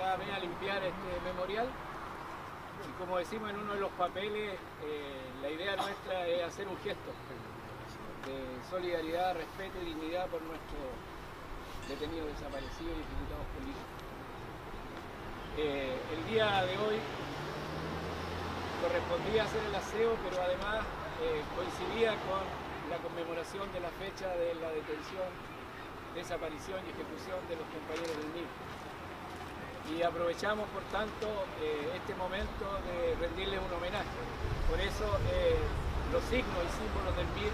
cada mes a limpiar este memorial. Y como decimos en uno de los papeles, la idea nuestra es hacer un gesto de solidaridad, respeto y dignidad por nuestros detenidos desaparecidos y ejecutados políticos. El día de hoy correspondía hacer el aseo, pero además coincidía con la conmemoración de la fecha de la detención, desaparición y ejecución de los compañeros del MIR. Y aprovechamos, por tanto, este momento de rendirles un homenaje. Por eso los signos y símbolos del MIR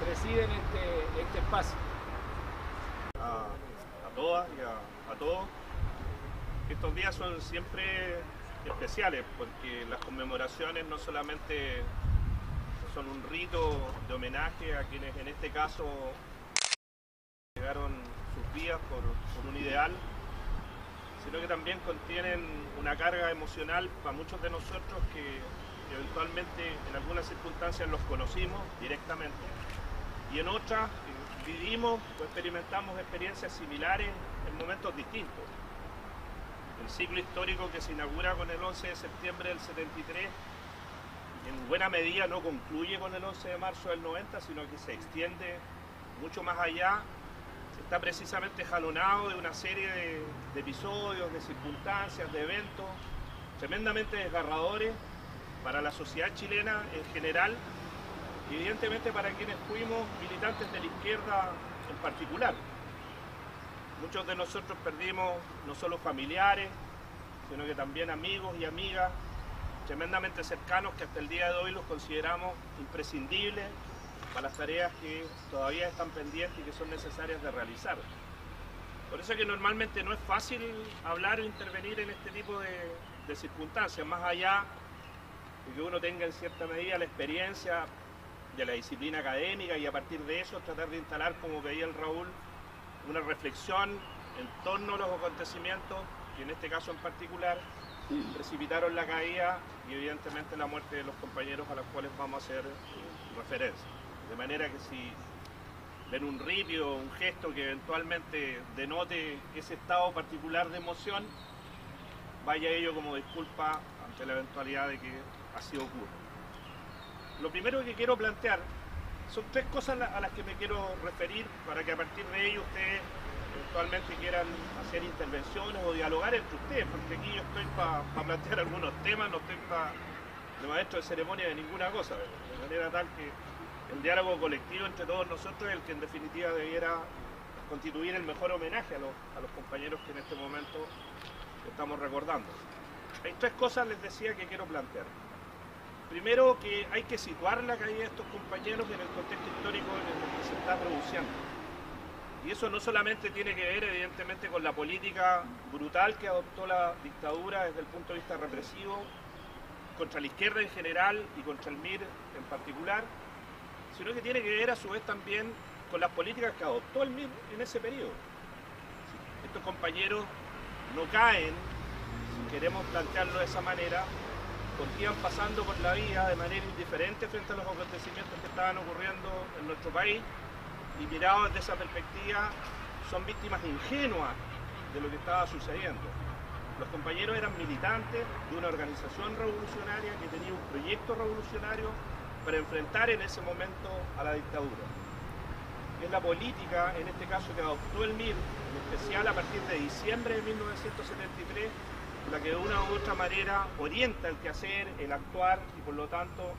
presiden este espacio. A todas y a todos. Estos días son siempre especiales porque las conmemoraciones no solamente son un rito de homenaje a quienes en este caso llegaron sus vidas por un ideal, sino que también contienen una carga emocional para muchos de nosotros que eventualmente en algunas circunstancias los conocimos directamente y en otras vivimos o experimentamos experiencias similares en momentos distintos. El ciclo histórico que se inaugura con el 11 de septiembre del 73 en buena medida no concluye con el 11 de marzo del 90, sino que se extiende mucho más allá. Está precisamente jalonado de una serie de episodios, de circunstancias, de eventos tremendamente desgarradores para la sociedad chilena en general y evidentemente para quienes fuimos militantes de la izquierda en particular. Muchos de nosotros perdimos no solo familiares, sino que también amigos y amigas tremendamente cercanos que hasta el día de hoy los consideramos imprescindibles para las tareas que todavía están pendientes y que son necesarias de realizar. Por eso es que normalmente no es fácil hablar o intervenir en este tipo de circunstancias, más allá de que uno tenga en cierta medida la experiencia de la disciplina académica y a partir de eso tratar de instalar, como pedía el Raúl, una reflexión en torno a los acontecimientos que en este caso en particular precipitaron la caída y evidentemente la muerte de los compañeros a los cuales vamos a hacer referencia. De manera que si ven un ripio, un gesto que eventualmente denote ese estado particular de emoción, vaya ello como disculpa ante la eventualidad de que así ocurra. Lo primero que quiero plantear son tres cosas a las que me quiero referir para que a partir de ello ustedes eventualmente quieran hacer intervenciones o dialogar entre ustedes, porque aquí yo estoy para plantear algunos temas, no estoy de maestro de ceremonia de ninguna cosa, de manera tal que el diálogo colectivo entre todos nosotros es el que en definitiva debiera constituir el mejor homenaje a los compañeros que en este momento estamos recordando. Hay tres cosas, les decía, que quiero plantear. Primero, que hay que situar la caída de estos compañeros en el contexto histórico en el que se está produciendo. Y eso no solamente tiene que ver, evidentemente, con la política brutal que adoptó la dictadura desde el punto de vista represivo, contra la izquierda en general y contra el MIR en particular, sino que tiene que ver a su vez también con las políticas que adoptó el MIR en ese periodo. Estos compañeros no caen, si queremos plantearlo de esa manera, porque iban pasando por la vida de manera indiferente frente a los acontecimientos que estaban ocurriendo en nuestro país y mirados desde esa perspectiva son víctimas ingenuas de lo que estaba sucediendo. Los compañeros eran militantes de una organización revolucionaria que tenía un proyecto revolucionario para enfrentar en ese momento a la dictadura. Es la política, en este caso, que adoptó el MIR, en especial a partir de diciembre de 1973, la que de una u otra manera orienta el quehacer, el actuar y por lo tanto,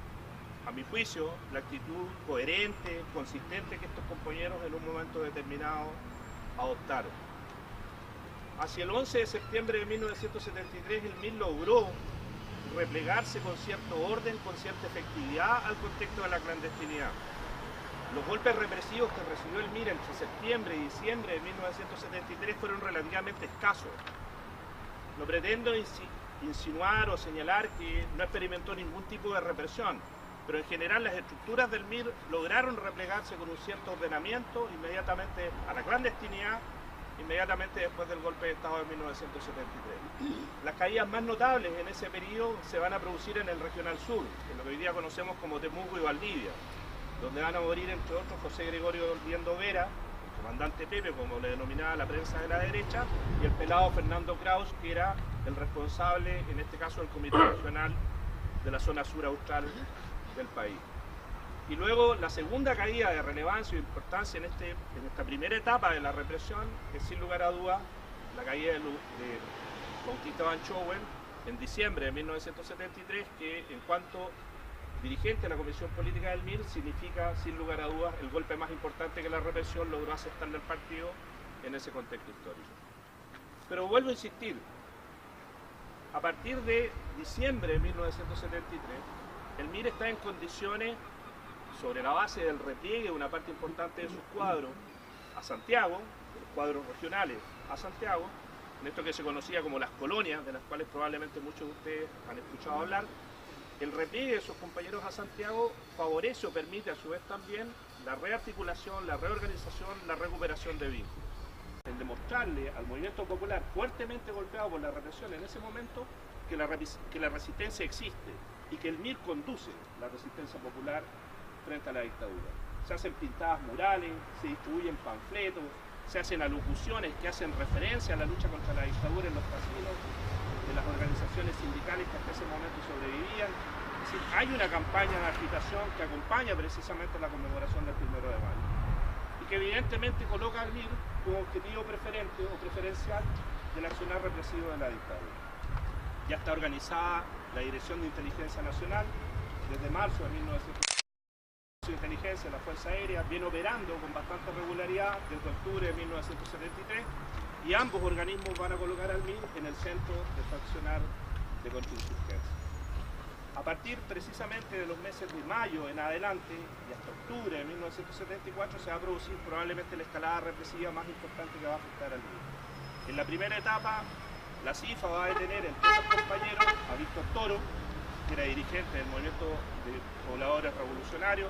a mi juicio, la actitud coherente, consistente que estos compañeros en un momento determinado adoptaron. Hacia el 11 de septiembre de 1973 el MIR logró replegarse con cierto orden, con cierta efectividad al contexto de la clandestinidad. Los golpes represivos que recibió el MIR entre septiembre y diciembre de 1973 fueron relativamente escasos. No pretendo insinuar o señalar que no experimentó ningún tipo de represión, pero en general las estructuras del MIR lograron replegarse con un cierto ordenamiento inmediatamente a la clandestinidad, inmediatamente después del golpe de Estado de 1973. Las caídas más notables en ese periodo se van a producir en el Regional Sur, en lo que hoy día conocemos como Temuco y Valdivia, donde van a morir, entre otros, José Gregorio Liendo Vera, comandante Pepe, como le denominaba la prensa de la derecha, y el pelado Fernando Kraus, que era el responsable, en este caso, del Comité Regional de la zona sur austral del país. Y luego la segunda caída de relevancia e importancia en esta primera etapa de la represión es, sin lugar a dudas, la caída de Bautista Van Chowen en diciembre de 1973, que en cuanto dirigente de la Comisión Política del MIR significa, sin lugar a dudas, el golpe más importante que la represión logró aceptarle al partido en ese contexto histórico. Pero vuelvo a insistir, a partir de diciembre de 1973, el MIR está en condiciones, sobre la base del repliegue de una parte importante de sus cuadros a Santiago, de los cuadros regionales a Santiago, en esto que se conocía como las colonias, de las cuales probablemente muchos de ustedes han escuchado hablar. El repliegue de sus compañeros a Santiago favorece o permite a su vez también la rearticulación, la reorganización, la recuperación de vínculos. En demostrarle al movimiento popular, fuertemente golpeado por la represión en ese momento, que la resistencia existe y que el MIR conduce la resistencia popular frente a la dictadura. Se hacen pintadas murales, se distribuyen panfletos, se hacen alocuciones que hacen referencia a la lucha contra la dictadura en los casinos de las organizaciones sindicales que hasta ese momento sobrevivían. Es decir, hay una campaña de agitación que acompaña precisamente la conmemoración del 1 de mayo y que evidentemente coloca al MIR como objetivo preferente o preferencial del accionar represivo de la dictadura. Ya está organizada la Dirección de Inteligencia Nacional desde marzo de 1970. De inteligencia de la Fuerza Aérea viene operando con bastante regularidad desde octubre de 1973 y ambos organismos van a colocar al MIR en el centro de su accionar de contrainsurgencia. A partir precisamente de los meses de mayo en adelante y hasta octubre de 1974 se va a producir probablemente la escalada represiva más importante que va a afectar al MIR. En la primera etapa, la CIFA va a detener entre sus compañeros a Víctor Toro, que era dirigente del movimiento de pobladores revolucionarios,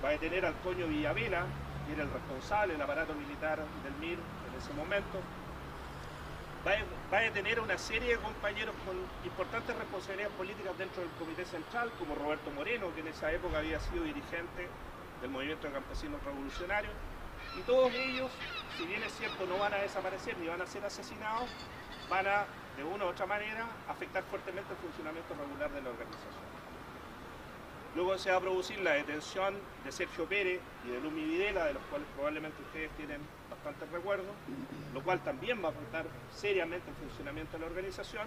va a detener al Coño Villavela, que era el responsable del aparato militar del MIR en ese momento, va a detener a una serie de compañeros con importantes responsabilidades políticas dentro del Comité Central, como Roberto Moreno, que en esa época había sido dirigente del movimiento de campesinos revolucionarios, y todos ellos, si bien es cierto, no van a desaparecer ni van a ser asesinados, van a, de una u otra manera, afectar fuertemente el funcionamiento regular de la organización. Luego se va a producir la detención de Sergio Pérez y de Lumi Videla, de los cuales probablemente ustedes tienen bastantes recuerdos, lo cual también va a afectar seriamente el funcionamiento de la organización.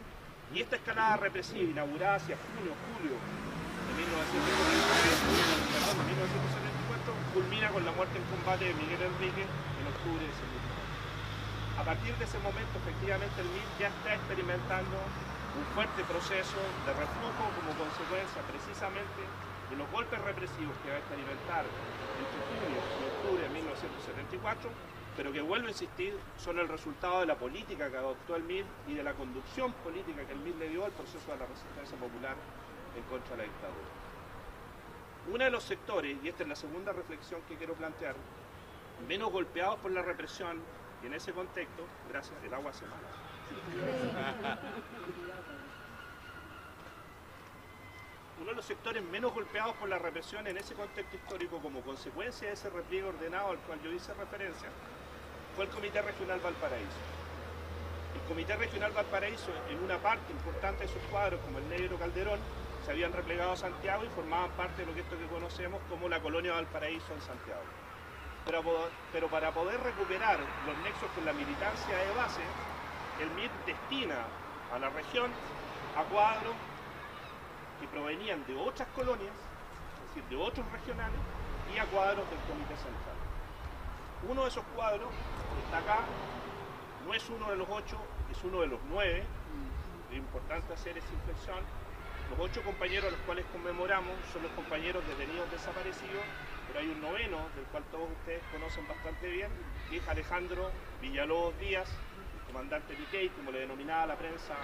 Y esta escalada represiva, inaugurada hacia julio de 1974, culmina con la muerte en combate de Miguel Enrique en octubre de ese mismo año. A partir de ese momento, efectivamente, el MIR ya está experimentando un fuerte proceso de reflujo como consecuencia precisamente de los golpes represivos que va a experimentar entre junio y octubre de 1974, pero que, vuelvo a insistir, son el resultado de la política que adoptó el MIR y de la conducción política que el MIR le dio al proceso de la resistencia popular en contra de la dictadura. Uno de los sectores, y esta es la segunda reflexión que quiero plantear, menos golpeados por la represión, y en ese contexto, gracias, el agua se mala. Uno de los sectores menos golpeados por la represión en ese contexto histórico como consecuencia de ese repliegue ordenado al cual yo hice referencia fue el Comité Regional Valparaíso. El Comité Regional Valparaíso, en una parte importante de sus cuadros, como el Negro Calderón, se habían replegado a Santiago y formaban parte de lo que conocemos como la colonia Valparaíso en Santiago. Pero para poder recuperar los nexos con la militancia de base, el MIR destina a la región a cuadros que provenían de otras colonias, es decir, de otros regionales, y a cuadros del Comité Central. Uno de esos cuadros está acá, no es uno de los 8, es uno de los 9, es importante hacer esa inflexión. Los 8 compañeros a los cuales conmemoramos son los compañeros detenidos desaparecidos, pero hay un noveno, del cual todos ustedes conocen bastante bien, que es Alejandro Villalobos Díaz, el comandante Piquet, como le denominaba la prensa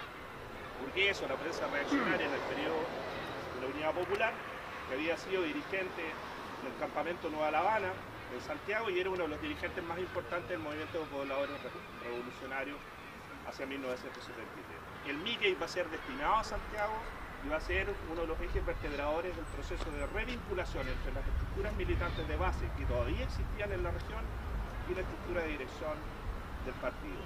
burguesa o la prensa reaccionaria en el periodo de la Unidad Popular, que había sido dirigente del campamento Nueva La Habana en Santiago y era uno de los dirigentes más importantes del movimiento de pobladores revolucionarios hacia 1973. El Mickey va a ser destinado a Santiago y va a ser uno de los ejes vertebradores del proceso de revinculación entre las estructuras militantes de base que todavía existían en la región y la estructura de dirección del partido.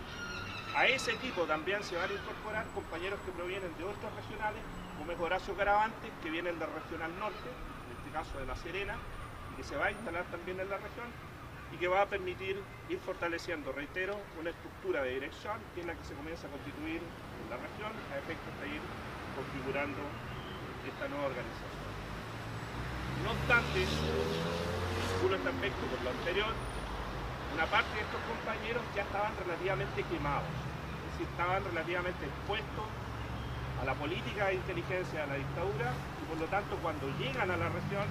A ese equipo también se van a incorporar compañeros que provienen de otros regionales, como es Horacio Garavante, que viene del Regional Norte, en este caso de La Serena, y que se va a instalar también en la región, y que va a permitir ir fortaleciendo, reitero, una estructura de dirección que es la que se comienza a constituir en la región a efectos de ir configurando esta nueva organización. No obstante, uno este aspecto por lo anterior, una parte de estos compañeros ya estaban relativamente quemados, es decir, estaban relativamente expuestos a la política de inteligencia de la dictadura y por lo tanto cuando llegan a la región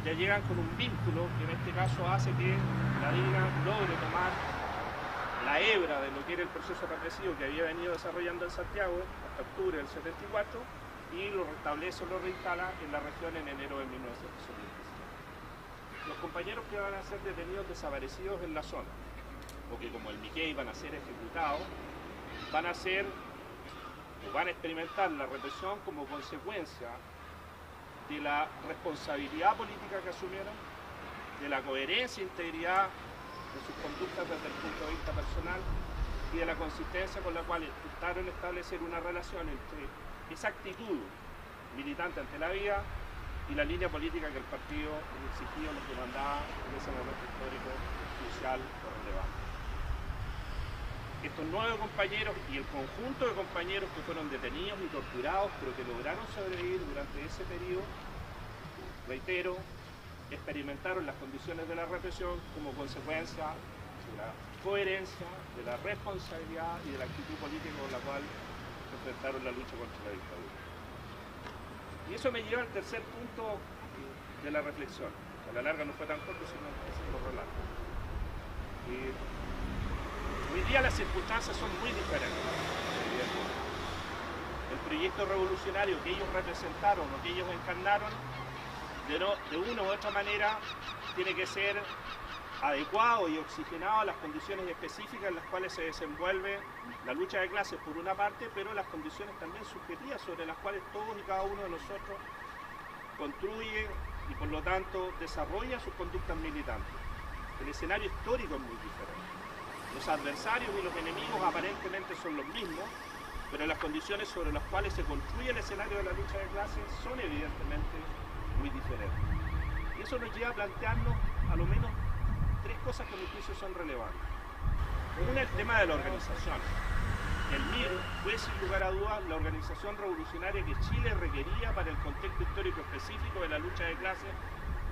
ya llegan con un vínculo que en este caso hace que la DIGNA logre tomar la hebra de lo que era el proceso represivo que había venido desarrollando en Santiago hasta octubre del 74 y lo restablece o lo reinstala en la región en enero de 1977. Los compañeros que van a ser detenidos desaparecidos en la zona, o que como el Miquel van a ser ejecutados, van a experimentar la represión como consecuencia de la responsabilidad política que asumieron, de la coherencia e integridad de sus conductas desde el punto de vista personal y de la consistencia con la cual intentaron establecer una relación entre esa actitud militante ante la vida y la línea política que el partido exigía, lo que mandaba en ese momento histórico, crucial o relevante. Estos 9 compañeros y el conjunto de compañeros que fueron detenidos y torturados, pero que lograron sobrevivir durante ese periodo, reitero, experimentaron las condiciones de la represión como consecuencia de la coherencia, de la responsabilidad y de la actitud política con la cual enfrentaron la lucha contra la dictadura. Y eso me lleva al tercer punto de la reflexión. A la larga no fue tan corto, sino que se lo relato. Hoy día las circunstancias son muy diferentes. El proyecto revolucionario que ellos representaron o que ellos encarnaron, de una u otra manera, tiene que ser adecuado y oxigenado a las condiciones específicas en las cuales se desenvuelve la lucha de clases por una parte, pero las condiciones también subjetivas sobre las cuales todos y cada uno de nosotros construye y por lo tanto desarrolla sus conductas militantes. El escenario histórico es muy diferente. Los adversarios y los enemigos aparentemente son los mismos, pero las condiciones sobre las cuales se construye el escenario de la lucha de clases son evidentemente muy diferentes. Y eso nos lleva a plantearnos a lo menos 3 cosas que a mi juicio son relevantes. Una, el tema de la organización. El MIR fue sin lugar a dudas la organización revolucionaria que Chile requería para el contexto histórico específico de la lucha de clases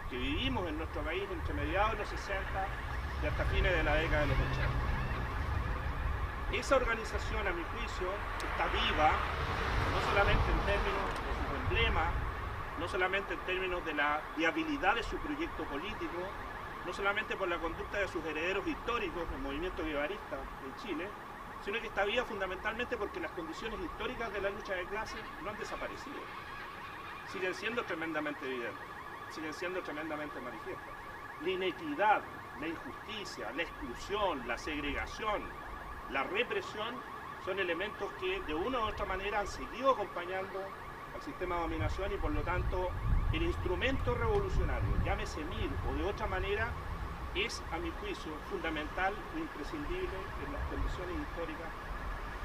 que vivimos en nuestro país entre mediados de los 60 y hasta fines de la década de los 80. Esa organización, a mi juicio, está viva, no solamente en términos de sus emblemas, no solamente en términos de la viabilidad de su proyecto político, no solamente por la conducta de sus herederos históricos, el movimiento guevarista en Chile, sino que está viva fundamentalmente porque las condiciones históricas de la lucha de clases no han desaparecido. Siguen siendo tremendamente evidentes, siguen siendo tremendamente manifiestas. La inequidad, la injusticia, la exclusión, la segregación, la represión son elementos que de una u otra manera han seguido acompañando al sistema de dominación y por lo tanto el instrumento revolucionario, llámese MIR o de otra manera, es a mi juicio fundamental e imprescindible en las condiciones históricas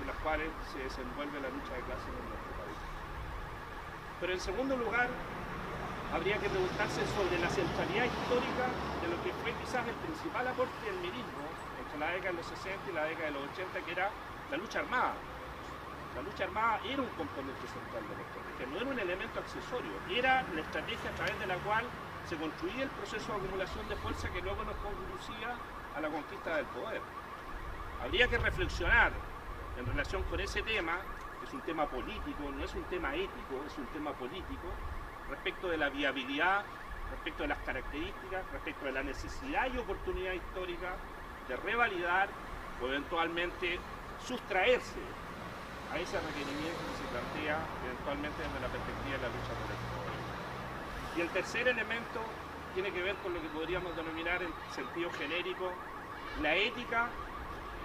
en las cuales se desenvuelve la lucha de clases en nuestro país. Pero en segundo lugar, habría que preguntarse sobre la centralidad histórica de lo que fue quizás el principal aporte del mirismo entre la década de los 60 y la década de los 80, que era la lucha armada. La lucha armada era un componente central de la estrategia, no era un elemento accesorio, era la estrategia a través de la cual se construía el proceso de acumulación de fuerza que luego nos conducía a la conquista del poder. Habría que reflexionar en relación con ese tema, que es un tema político, no es un tema ético, es un tema político, respecto de la viabilidad, respecto de las características, respecto de la necesidad y oportunidad histórica de revalidar o eventualmente sustraerse a ese requerimiento que se plantea eventualmente desde la perspectiva de la lucha por el poder. Y el tercer elemento tiene que ver con lo que podríamos denominar en sentido genérico la ética,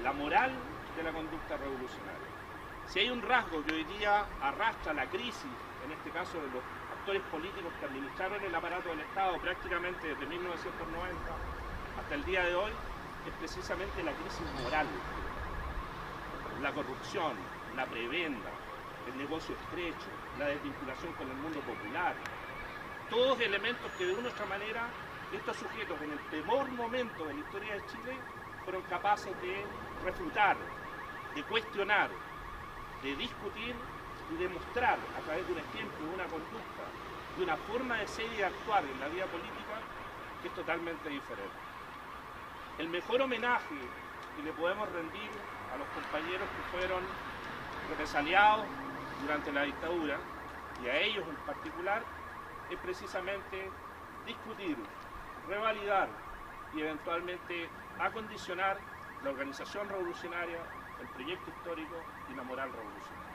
la moral de la conducta revolucionaria. Si hay un rasgo que hoy día arrastra la crisis, en este caso de los actores políticos que administraron el aparato del Estado prácticamente desde 1990 hasta el día de hoy, es precisamente la crisis moral, la corrupción, la prebenda, el negocio estrecho, la desvinculación con el mundo popular, todos elementos que de una u otra manera estos sujetos en el peor momento de la historia de Chile fueron capaces de refutar, de cuestionar, de discutir y demostrar a través de un ejemplo, de una conducta, de una forma de ser y de actuar en la vida política que es totalmente diferente. El mejor homenaje que le podemos rendir a los compañeros que fueron represaliados durante la dictadura, y a ellos en particular, es precisamente discutir, revalidar y eventualmente acondicionar la organización revolucionaria, el proyecto histórico y la moral revolucionaria.